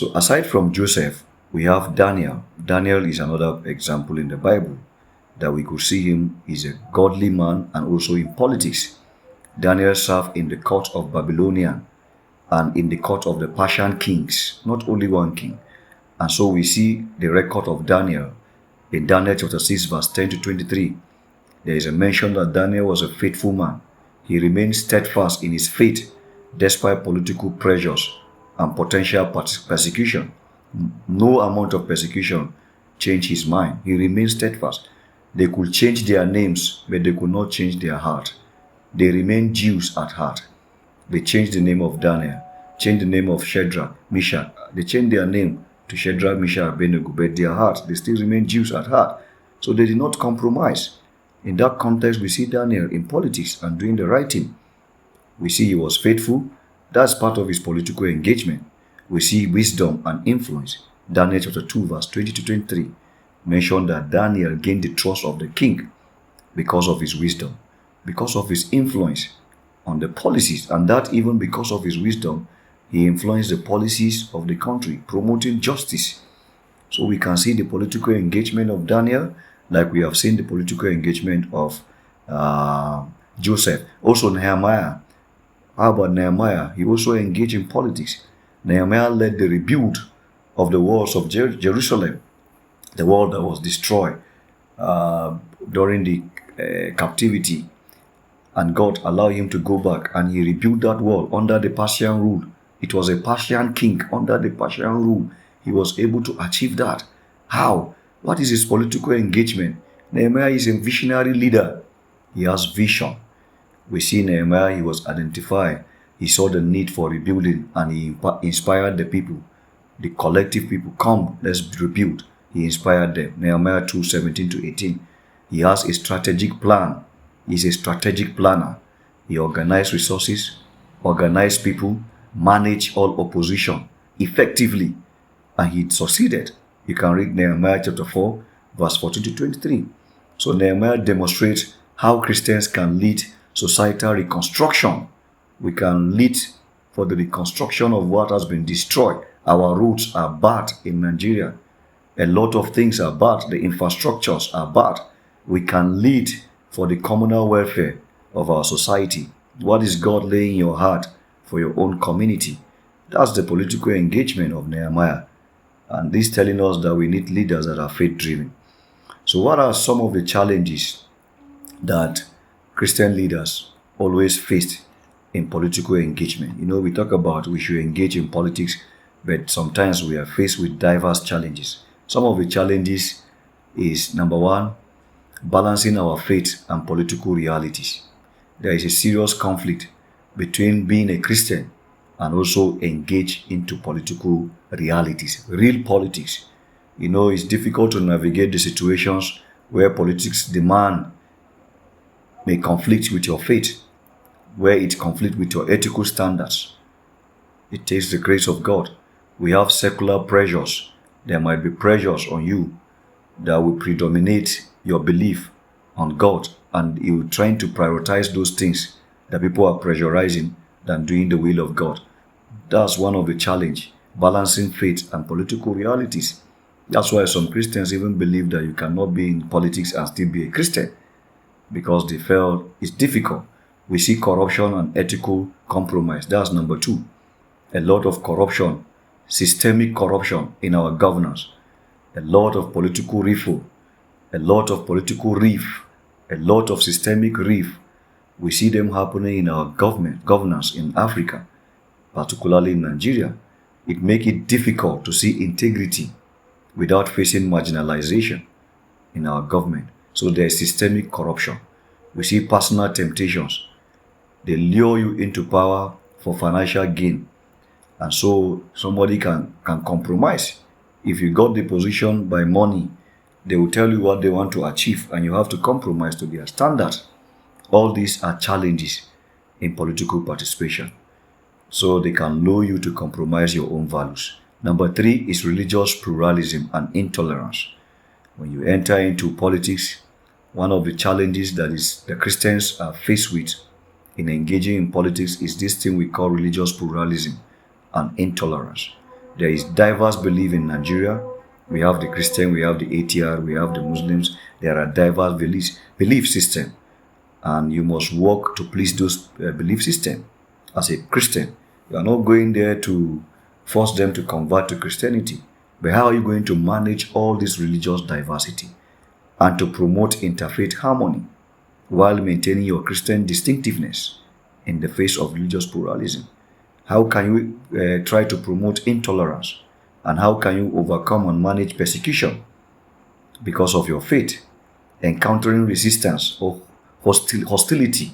So aside from Joseph, we have Daniel. Daniel is another example in the Bible that we could see him is a godly man and also in politics. Daniel served in the court of Babylonian and in the court of the Persian kings, not only one king. And so we see the record of Daniel in Daniel chapter 6, verse 10 to 23. There is a mention that Daniel was a faithful man. He remained steadfast in his faith despite political pressures and potential persecution. No amount of persecution changed his mind. He remained steadfast. They could change their names, but they could not change their heart. They remained Jews at heart. They changed the name of Daniel, changed the name of Shadrach, Meshach. They changed their name to Shadrach, Meshach, Abednego, but their heart, they still remain Jews at heart. So they did not compromise. In that context, we see Daniel in politics and doing the right thing. We see he was faithful. That's part of his political engagement. We see wisdom and influence. Daniel chapter 2, verse 20 to 23 mentioned that Daniel gained the trust of the king because of his wisdom, because of his influence on the policies, and that even because of his wisdom, he influenced the policies of the country, promoting justice. So we can see the political engagement of Daniel, like we have seen the political engagement of Joseph. Also Nehemiah. How about Nehemiah? He also engaged in politics. Nehemiah led the rebuild of the walls of Jerusalem, the wall that was destroyed during the captivity. And God allowed him to go back and he rebuilt that wall under the Persian rule. It was a Persian king under the Persian rule. He was able to achieve that. How? What is his political engagement? Nehemiah is a visionary leader. He has vision. We see Nehemiah, he was identified. He saw the need for rebuilding and he inspired the people, the collective people. Come, let's rebuild. He inspired them. Nehemiah 2, 17 to 18. He has a strategic plan. He's a strategic planner. He organized resources, organized people, managed all opposition effectively, and he succeeded. You can read Nehemiah chapter 4, verse 14 to 23. So Nehemiah demonstrates how Christians can lead societal reconstruction. We can lead for the reconstruction of what has been destroyed. Our roads are bad in Nigeria. A lot of things are bad. The infrastructures are bad. We can lead for the communal welfare of our society. What is God laying in your heart for your own community? That's the political engagement of Nehemiah. And this telling us that we need leaders that are faith-driven. So what are some of the challenges that Christian leaders always faced in political engagement? You know, we talk about we should engage in politics, but sometimes we are faced with diverse challenges. Some of the challenges is, number one, balancing our faith and political realities. There is a serious conflict between being a Christian and also engage into political realities, real politics. You know, it's difficult to navigate the situations where politics demand may conflict with your faith, where it conflicts with your ethical standards. It takes the grace of God. We have secular pressures. There might be pressures on you that will predominate your belief on God, and you're trying to prioritize those things that people are pressurizing than doing the will of God. That's one of the challenge, balancing faith and political realities. That's why some Christians even believe that you cannot be in politics and still be a Christian, because they felt it's difficult. We see corruption and ethical compromise. That's number two. A lot of corruption, systemic corruption in our governance, a lot of political riffle, a lot of political riff, a lot of systemic riff. We see them happening in our governance in Africa, particularly in Nigeria. It makes it difficult to see integrity without facing marginalization in our government. So there is systemic corruption. We see personal temptations. They lure you into power for financial gain. And so somebody can compromise. If you got the position by money, they will tell you what they want to achieve and you have to compromise to their standards. All these are challenges in political participation. So they can lure you to compromise your own values. Number three is religious pluralism and intolerance. When you enter into politics, one of the challenges that is the Christians are faced with in engaging in politics is this thing we call religious pluralism and intolerance. There is diverse belief in Nigeria. We have the Christian, we have the ATR, we have the Muslims. There are diverse belief system, and you must work to please those belief system. As a Christian, you are not going there to force them to convert to Christianity. But how are you going to manage all this religious diversity and to promote interfaith harmony while maintaining your Christian distinctiveness in the face of religious pluralism? How can you try to promote intolerance? And how can you overcome and manage persecution because of your faith? Encountering resistance or hostility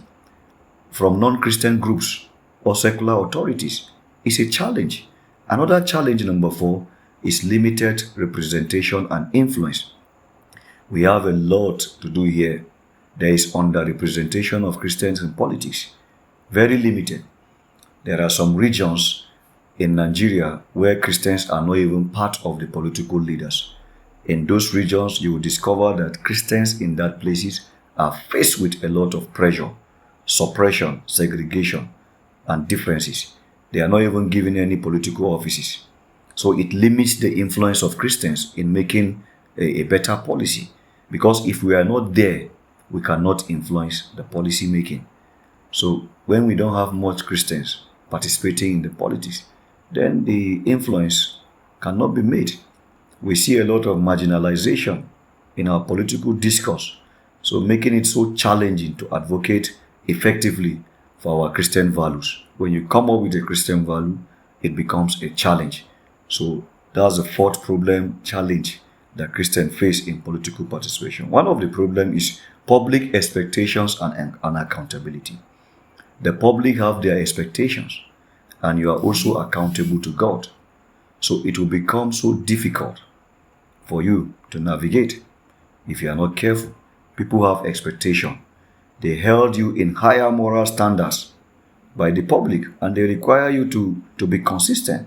from non-Christian groups or secular authorities is a challenge. Another challenge, number 4, is limited representation and influence. We have a lot to do here. There is underrepresentation of Christians in politics, very limited. There are some regions in Nigeria where Christians are not even part of the political leaders. In those regions, you will discover that Christians in that places are faced with a lot of pressure, suppression, segregation, and differences. They are not even given any political offices. So it limits the influence of Christians in making a better policy. Because if we are not there, we cannot influence the policy making. So when we don't have much Christians participating in the politics, then the influence cannot be made. We see a lot of marginalization in our political discourse, so making it so challenging to advocate effectively for our Christian values. When you come up with a Christian value, it becomes a challenge. So that's the 4th problem, challenge that Christians face in political participation. One of the problems is public expectations and accountability. The public have their expectations, and you are also accountable to God. So it will become so difficult for you to navigate if you are not careful. People have expectation. They held you in higher moral standards by the public, and they require you to be consistent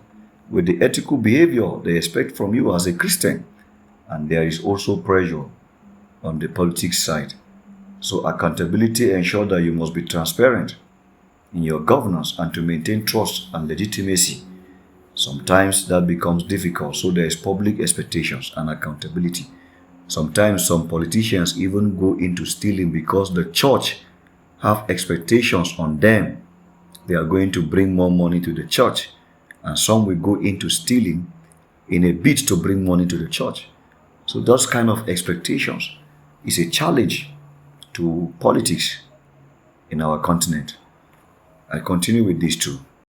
with the ethical behavior they expect from you as a Christian. And there is also pressure on the politics side. So accountability ensures that you must be transparent in your governance and to maintain trust and legitimacy. Sometimes that becomes difficult, so there is public expectations and accountability. Sometimes some politicians even go into stealing because the church have expectations on them. They are going to bring more money to the church, and some will go into stealing in a bid to bring money to the church. So those kind of expectations is a challenge to politics in our continent. I continue with these two.